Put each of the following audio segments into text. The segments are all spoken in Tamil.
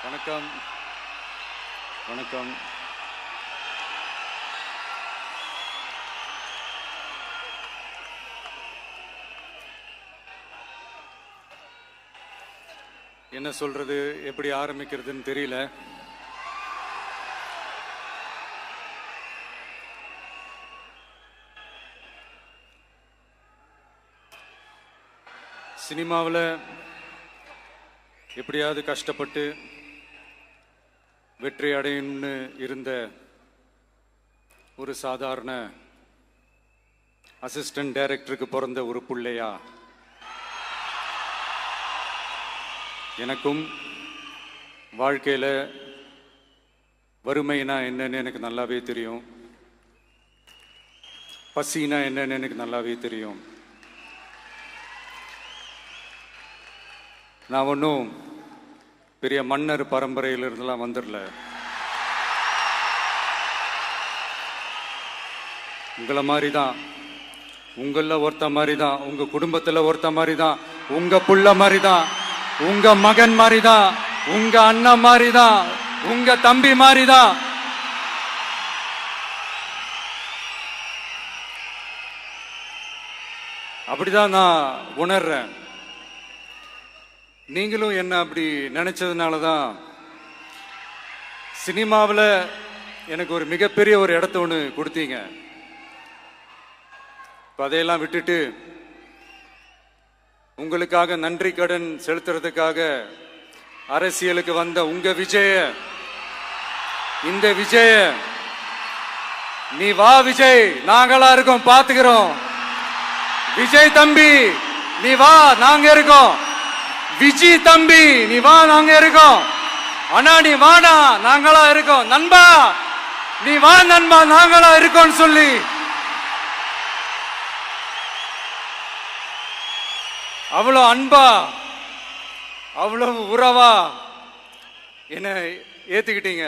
வணக்கம். வணக்கம். என்ன சொல்றது, எப்படி ஆரம்பிக்கிறதுன்னு தெரியல. சினிமாவில் எப்படியாவது கஷ்டப்பட்டு வெற்றி அடையணும்னு இருந்த ஒரு சாதாரண அசிஸ்டன்ட் டைரக்டருக்கு பிறந்த ஒரு பிள்ளையா எனக்கும் வாழ்க்கையில் வறுமைனா என்னன்னு எனக்கு நல்லாவே தெரியும், பசினா என்னன்னு எனக்கு நல்லாவே தெரியும். நான் ஒன்றும் பெரிய மன்னர் பரம்பரையிலிருந்துலாம் வந்துடல. உங்களை மாதிரி தான், உங்களில் ஒருத்த மாதிரி தான், உங்கள் குடும்பத்தில் ஒருத்த மாதிரி தான், உங்கள் புள்ள மாதிரி தான், உங்க மகன் மாதிரி தான், உங்க அண்ணன் மாதிரி தான், உங்க தம்பி மாதிரி தான். அப்படிதான் நான் உணர்றேன். நீங்களும் என்ன அப்படி நினைச்சதுனால தான் சினிமாவில் எனக்கு ஒரு மிகப்பெரிய ஒரு இடத்த ஒன்று கொடுத்தீங்க. இப்போ அதையெல்லாம் விட்டுட்டு உங்களுக்காக நன்றி கடன் செலுத்துறதுக்காக அரசியலுக்கு வந்த உங்க விஜய, இந்த விஜய, நீ வா விஜய், நாங்களா இருக்கோம், பாத்துக்கிறோம். விஜய் தம்பி நீ வா, நாங்க இருக்கோம். விஜி தம்பி நீ வா, நாங்க இருக்கோம். அண்ணா நீ வாடா, நாங்களா இருக்கோம். நண்பா நீ வா நண்பா, நாங்களா இருக்கோம் சொல்லி அவ்வளவு அன்பா, அவ்வளவு உறவா என்ன ஏத்துக்கிட்டீங்க.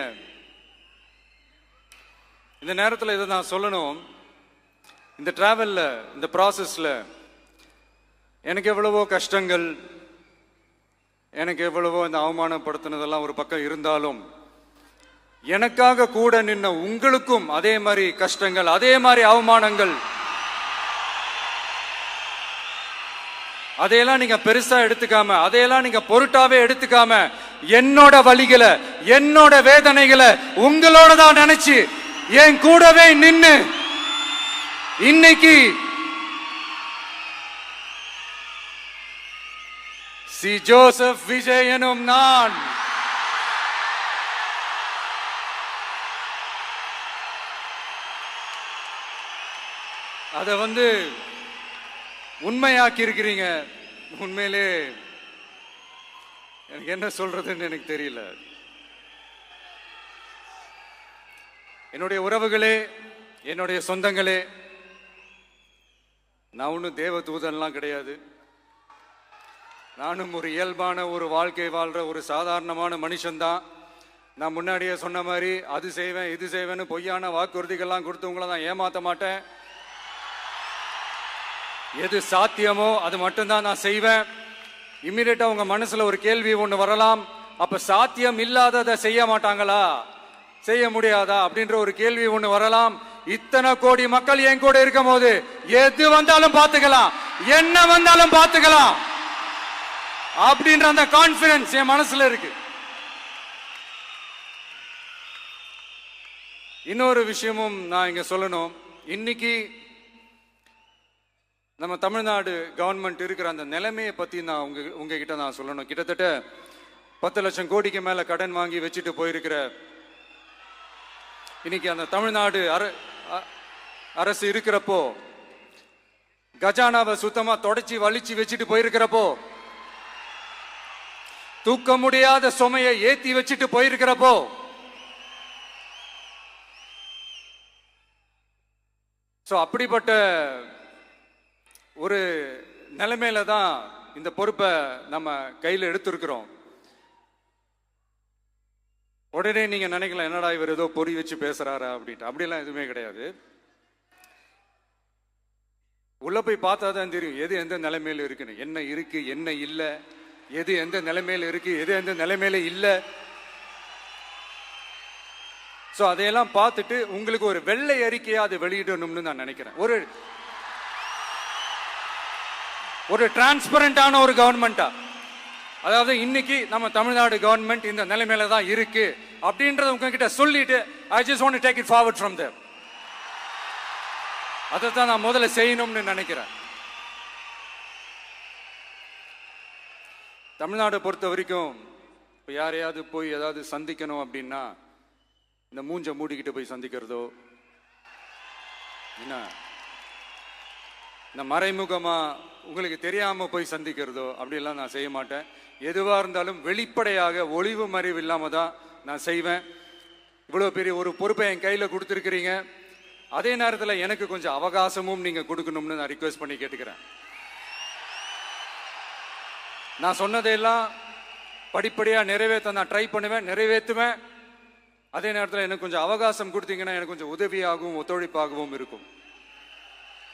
இந்த நேரத்தில் இதை நான் சொல்லணும். இந்த டிராவல்ல, இந்த ப்ராசஸ்ல எனக்கு எவ்வளவோ கஷ்டங்கள், எனக்கு எவ்வளவோ இந்த அவமானப்படுத்தினதெல்லாம் ஒரு பக்கம் இருந்தாலும், எனக்காக கூட நின்ன உங்களுக்கும் அதே மாதிரி கஷ்டங்கள், அதே மாதிரி அவமானங்கள், அதையெல்லாம் நீங்க பெருசா எடுத்துக்காம, அதையெல்லாம் நீங்க பொருட்டாவே எடுத்துக்காம, என்னோட வலிகளை, என்னோட வேதனைகளை உங்களோட தான் நினைச்சு என் கூடவே நின்னு இன்னைக்கு சி ஜோசப் விஜய் எனும் நான் அதை உண்மையாக்கி இருக்கிறீங்க. உண்மையிலே எனக்கு என்ன சொல்றதுன்னு எனக்கு தெரியல. என்னுடைய உறவுகளே, என்னுடைய சொந்தங்களே, நான் ஒன்றும் தேவ தூதன்லாம் கிடையாது. நானும் ஒரு இயல்பான ஒரு வாழ்க்கை வாழ்ற ஒரு சாதாரணமான மனுஷன்தான். நான் முன்னாடியே சொன்ன மாதிரி அது செய்வேன் இது செய்வேன்னு பொய்யான வாக்குறுதிகள்லாம் கொடுத்தவங்கள தான் ஏமாத்த மாட்டேன். எது சாத்தியமோ அது மட்டும்தான் நான் செய்வேன். இம்மிடியட்டா உங்க மனசுல ஒரு கேள்வி ஒண்ணு வரலாம், அப்ப சாத்தியம் இல்லாததை செய்ய மாட்டாங்களா, செய்ய முடியாதா அப்படின்ற ஒரு கேள்வி ஒண்ணு வரலாம். இத்தனை கோடி மக்கள் என் கூட இருக்கும் போது எது வந்தாலும் பார்த்துக்கலாம், என்ன வந்தாலும் பார்த்துக்கலாம் அப்படின்ற அந்த கான்பிடன்ஸ் என் மனசுல இருக்கு. இன்னொரு விஷயமும் நான் இங்க சொல்லணும். இன்னைக்கு நம்ம தமிழ்நாடு கவர்மெண்ட் இருக்கிற அந்த நிலைமையை பத்தி நான் உங்ககிட்ட நான் சொல்லணும். கிட்டத்தட்ட 10 லட்சம் கோடிக்கு மேல கடன் வாங்கி வச்சுட்டு போயிருக்கிற இன்னைக்கு அந்த தமிழ்நாடு அரசு இருக்கிறப்போ, கஜானாவை சுத்தமா தொடச்சி வலிச்சு வச்சுட்டு போயிருக்கிறப்போ, தூக்க முடியாத சுமையை ஏத்தி வச்சுட்டு போயிருக்கிறப்போ, அப்படிப்பட்ட ஒரு நிலைமையில தான் இந்த பொறுப்பை நம்ம கையில் எடுத்திருக்கிறோம். உடனே நீங்க நினைக்கலாம், என்னடா இவர் ஏதோ பொறி வச்சு பேசுறாரா அப்படின்ட்டு. அப்படிலாம் எதுவுமே கிடையாது. உள்ள போய் பார்த்தா தான் தெரியும் எது எந்த நிலைமையில இருக்குன்னு, என்ன இருக்கு என்ன இல்லை, எது எந்த நிலைமையில இருக்கு எது எந்த நிலைமையில இல்லை. ஸோ அதையெல்லாம் பார்த்துட்டு உங்களுக்கு ஒரு வெள்ளை அறிக்கையா அது வெளியிடணும்னு நான் நினைக்கிறேன். ஒரு டிரான்ஸ்பரண்டான ஒரு கவர்மெண்டா, அதாவது இன்னைக்கு நம்ம தமிழ்நாடு கவர்மெண்ட் இந்த நிலைமையில தான் இருக்கு அப்படின்றத உங்ககிட்ட சொல்லிட்டு I just want to take it forward from there. அதை தான் நான் முதல்ல செய்யணும்னு நினைக்கிறேன். தமிழ்நாடை பொறுத்த வரைக்கும் இப்போ யாரையாவது போய் ஏதாவது சந்திக்கணும் அப்படின்னா இந்த மூஞ்ச மூடிக்கிட்டு போய் சந்திக்கிறதோ, என்ன இந்த மறைமுகமா உங்களுக்கு தெரியாம போய் சந்திக்கிறதோ அப்படியெல்லாம் நான் செய்ய மாட்டேன். எதுவா இருந்தாலும் வெளிப்படையாக ஒளிவு மறைவு இல்லாம தான் நான் செய்வேன். இவ்வளவு பெரிய ஒரு பொறுப்பை என் கையில கொடுத்துருக்கிறீங்க. அதே நேரத்தில் எனக்கு கொஞ்சம் அவகாசமும் நீங்க கொடுக்கணும்னு நான் ரிக்வெஸ்ட் பண்ணி கேட்டுக்கிறேன். நான் சொன்னதையெல்லாம் படிப்படியா நிறைவேற்ற நான் ட்ரை பண்ணுவேன், நிறைவேற்றுவேன். அதே நேரத்தில் எனக்கு கொஞ்சம் அவகாசம் கொடுத்தீங்கன்னா எனக்கு கொஞ்சம் உதவியாகவும் ஒத்துழைப்பாகவும் இருக்கும்.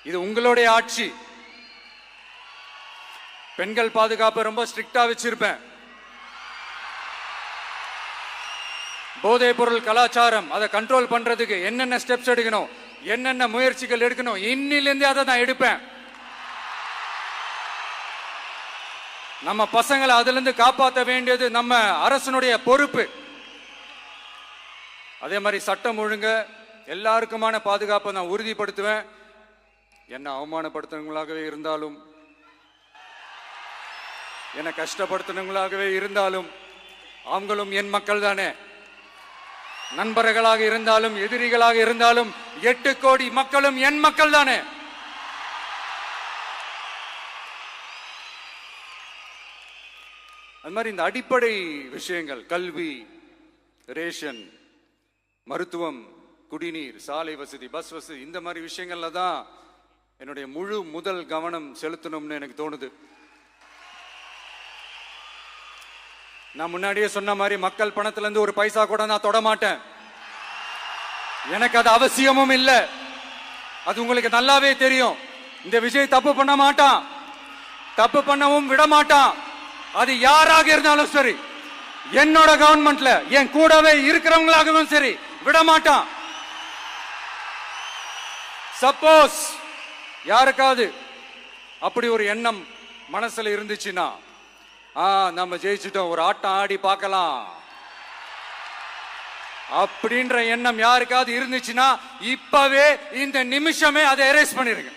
இது உங்களுடைய ஆட்சி. பெண்கள் பாதுகாப்பை ரொம்ப ஸ்ட்ரிக்டா வச்சிருப்பேன். போதைப் பொருள் கலாச்சாரம் அதை கண்ட்ரோல் பண்றதுக்கு என்னென்ன ஸ்டெப்ஸ் எடுக்கணும், என்னென்ன முயற்சிகள் எடுக்கணும், இன்னிலிருந்து அதை நான் எடுப்பேன். நம்ம பசங்களை அதுல இருந்து காப்பாற்ற வேண்டியது நம்ம அரசனுடைய பொறுப்பு. அதே மாதிரி சட்டம் ஒழுங்கு எல்லாருக்குமான பாதுகாப்பை நான் உறுதிப்படுத்துவேன். என்ன அவமானப்படுத்துறவங்களாகவே இருந்தாலும், என்ன கஷ்டப்படுத்துறவங்களாகவே இருந்தாலும் அவங்களும் என் மக்கள் தானே. நண்பர்களாக இருந்தாலும் எதிரிகளாக இருந்தாலும் 8 கோடி மக்களும் என் மக்கள் தானே. அது மாதிரி இந்த அடிப்படை விஷயங்கள், கல்வி, ரேஷன், மருத்துவம், குடிநீர், சாலை வசதி, பஸ் வசதி, இந்த மாதிரி விஷயங்கள்ல தான் என்னுடைய முழு முதல் கவனம் செலுத்தணும்னு எனக்கு தோணுது. நான் முன்னாடியே சொன்ன மாதிரி மக்கள் பணத்துல இருந்து ஒரு பைசா கூட நான் தொட மாட்டேன். எனக்கு அது அவசியமும் இல்லை. அது உங்களுக்கு நல்லாவே தெரியும். இந்த விஜய் தப்பு பண்ண மாட்டான், தப்பு பண்ணவும் விட மாட்டான். அது யாராக இருந்தாலும் சரி, என்னோட கவர்மெண்ட்ல என் கூடவே இருக்கிறவங்களாகவும் சரி விட மாட்டான். சப்போஸ் யாருக்காவது அப்படி ஒரு எண்ணம் மனசுல இருந்துச்சுன்னா, நம்ம ஜெயிச்சுட்டோம், ஒரு ஆட்டம் ஆடி பார்க்கலாம் அப்படின்ற எண்ணம் யாருக்காவது இருந்துச்சுன்னா இப்பவே இந்த நிமிஷமே அதை எரேஸ் பண்ணிருங்க.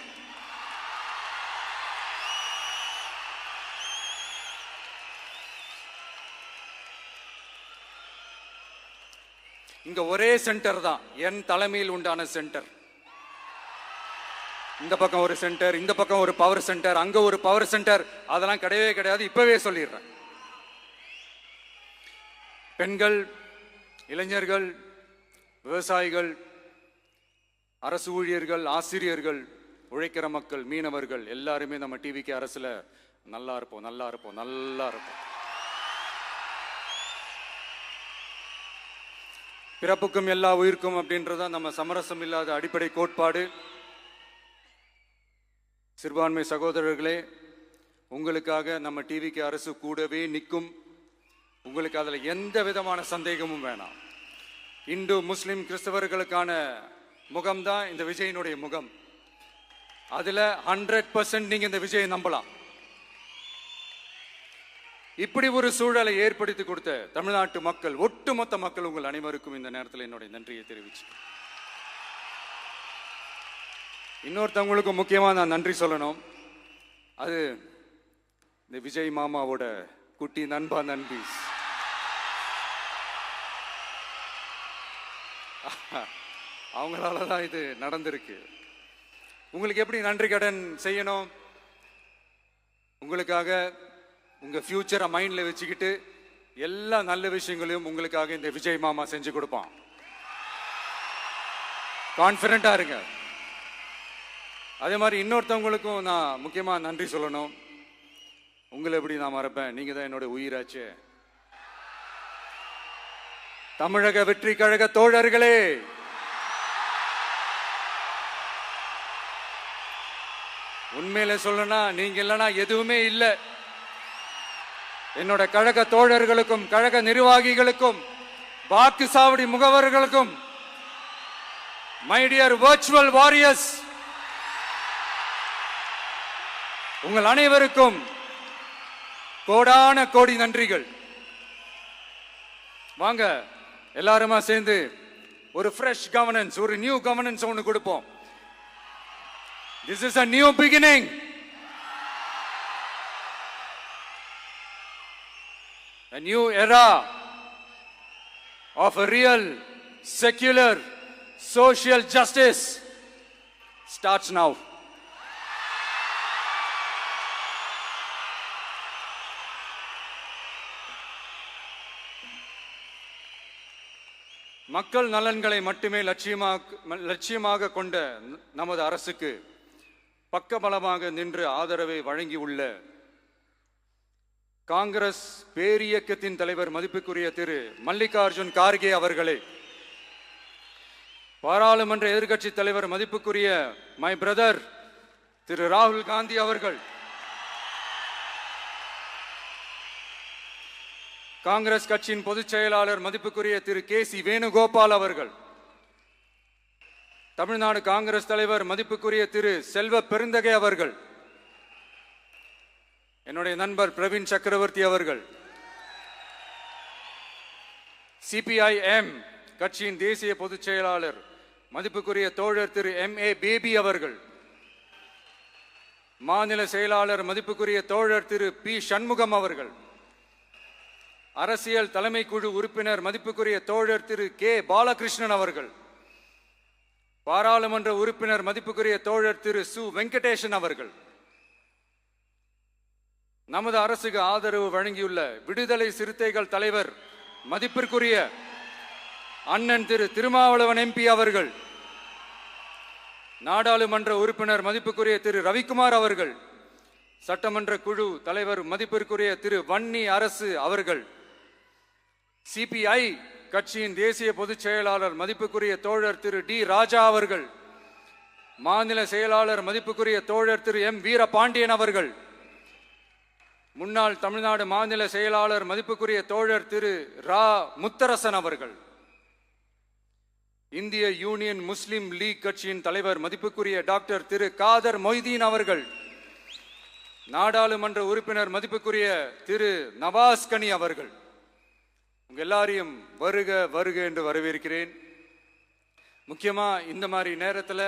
இங்க ஒரே சென்டர் தான், என் தலைமையில் உண்டான சென்டர். இந்த பக்கம் ஒரு சென்டர், இந்த பக்கம் ஒரு பவர் சென்டர், அங்க ஒரு பவர் சென்டர், அதெல்லாம் கிடையவே கிடையாது. இப்பவே சொல்லிடுறேன். பெண்கள், இளைஞர்கள், விவசாயிகள், அரசு ஊழியர்கள், ஆசிரியர்கள், உழைக்கிற மக்கள், மீனவர்கள் எல்லாருமே நம்ம டிவிக்கு அரசுல நல்லா இருப்போம், நல்லா இருப்போம், நல்லா இருப்போம். பிறப்புக்கும் எல்லா உயிர்க்கும் அப்படின்றத நம்ம சமரசம் இல்லாத அடிப்படை கோட்பாடு. சிறுபான்மை சகோதரர்களே, உங்களுக்காக நம்ம டிவிக்கு அரசு கூடவே நிற்கும். உங்களுக்கு அதில் எந்த விதமான சந்தேகமும் வேணாம். இந்து, முஸ்லிம், கிறிஸ்தவர்களுக்கான முகம்தான் இந்த விஜயினுடைய முகம். அதுல 100% நீங்க இந்த விஜயை நம்பலாம். இப்படி ஒரு சூழலை ஏற்படுத்தி கொடுத்த தமிழ்நாட்டு மக்கள், ஒட்டுமொத்த மக்கள், உங்கள் அனைவருக்கும் இந்த நேரத்தில் என்னுடைய நன்றியை தெரிவிச்சு, இன்னொருத்தவங்களுக்கும் முக்கியமா நான் நன்றி சொல்லணும். அது இந்த விஜய் மாமாவோட குட்டி நண்பா, நண்பி. அவங்களாலதான் இது நடந்திருக்கு. உங்களுக்கு எப்படி நன்றி கடன் செய்யணும்? உங்களுக்காக உங்க ஃபியூச்சரை மைண்ட்ல வச்சுக்கிட்டு எல்லா நல்ல விஷயங்களையும் உங்களுக்காக இந்த விஜய் மாமா செஞ்சு கொடுப்பான். கான்பிடண்டா இருங்க. அதே மாதிரி இன்னொருத்தவங்களுக்கும் நான் முக்கியமா நன்றி சொல்லணும். உங்களை எப்படி நான் மறப்பேன்? நீங்க தான் என்னோட உயிராச்சு. தமிழக வெற்றி கழக தோழர்களே, உண்மையில சொல்லணும்னா நீங்க இல்லைன்னா எதுவுமே இல்லை. என்னோட கழக தோழர்களுக்கும், கழக நிர்வாகிகளுக்கும், வாக்கு சாவடி முகவர்களுக்கும் மை டியர் வர்ச்சுவல் வாரியர்ஸ், உங்கள் அனைவருக்கும் கோடான கோடி நன்றிகள். வாங்க எல்லாருமா சேர்ந்து ஒரு ஃப்ரெஷ் கவர்னன்ஸ், ஒரு நியூ கவர்னன்ஸ் ஒன்று கொடுப்போம். This is a new beginning. A new era of a real secular social justice starts now. மக்கள் நலன்களை மட்டுமே லட்சியமாக கொண்ட நமது அரசுக்கு பக்கபலமாக நின்று ஆதரவை வழங்கியுள்ள காங்கிரஸ் பேரியக்கத்தின் தலைவர் மதிப்புக்குரிய திரு மல்லிகார்ஜுன் கார்கே அவர்களே, பாராளுமன்ற எதிர்க்கட்சி தலைவர் மதிப்புக்குரிய மை பிரதர் திரு ராகுல் காந்தி அவர்கள், காங்கிரஸ் கட்சியின் பொதுச் செயலாளர் மதிப்புக்குரிய திரு கே.சி. வேணுகோபால் அவர்கள், தமிழ்நாடு காங்கிரஸ் தலைவர் மதிப்புக்குரிய திரு செல்வ பெருந்தகை அவர்கள், என்னுடைய நண்பர் பிரவீன் சக்கரவர்த்தி அவர்கள், சிபிஐஎம் கட்சியின் தேசிய பொதுச் செயலாளர் மதிப்புக்குரிய தோழர் திரு M.A. பேபி அவர்கள், மாநில செயலாளர் மதிப்புக்குரிய தோழர் திரு பி. சண்முகம் அவர்கள், அரசியல் தலைமை குழு உறுப்பினர் மதிப்புக்குரிய தோழர் திரு கே. பாலகிருஷ்ணன் அவர்கள், பாராளுமன்ற உறுப்பினர் மதிப்புக்குரிய தோழர் திரு சு. வெங்கடேசன் அவர்கள், நமது அரசுக்கு ஆதரவு வழங்கியுள்ள விடுதலை சிறுத்தைகள் தலைவர் மதிப்பிற்குரிய அண்ணன் திரு திருமாவளவன் MP அவர்கள், நாடாளுமன்ற உறுப்பினர் மதிப்புக்குரிய திரு ரவிக்குமார் அவர்கள், சட்டமன்ற குழு தலைவர் மதிப்பிற்குரிய திரு வன்னி அரசு அவர்கள், சிபிஐ கட்சியின் தேசிய பொதுச் செயலாளர் மதிப்புக்குரிய தோழர் திரு டி. ராஜா அவர்கள், மாநில செயலாளர் மதிப்புக்குரிய தோழர் திரு M. வீரபாண்டியன் அவர்கள், முன்னாள் தமிழ்நாடு மாநில செயலாளர் மதிப்புக்குரிய தோழர் திரு ரா. முத்தரசன் அவர்கள், இந்திய யூனியன் முஸ்லிம் லீக் கட்சியின் தலைவர் மதிப்புக்குரிய டாக்டர் திரு காதர் மொய்தீன் அவர்கள், நாடாளுமன்ற உறுப்பினர் மதிப்புக்குரிய திரு நவாஸ் கனி அவர்கள், உங்க எல்லாரையும் வருக வருக என்று வரவேற்கிறேன். முக்கியமா இந்த மாதிரி நேரத்தில்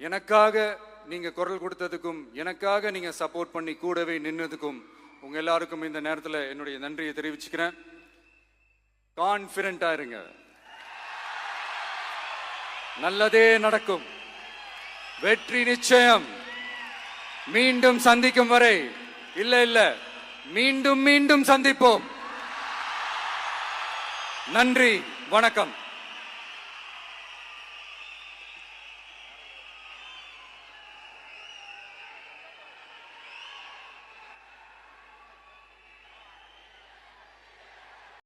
எனக்காக நீங்க குரல் கொடுத்ததுக்கும், எனக்காக நீங்க சப்போர்ட் பண்ணி கூடவே நின்னதுக்கும் உங்க எல்லாருக்கும் இந்த நேரத்தில் என்னுடைய நன்றியை தெரிவிச்சுக்கிறேன். கான்பிடண்டா இருங்க, நல்லதே நடக்கும், வெற்றி நிச்சயம். மீண்டும் சந்திக்கும் வரை இல்ல மீண்டும் மீண்டும் சந்திப்போம். நன்றி, வணக்கம்.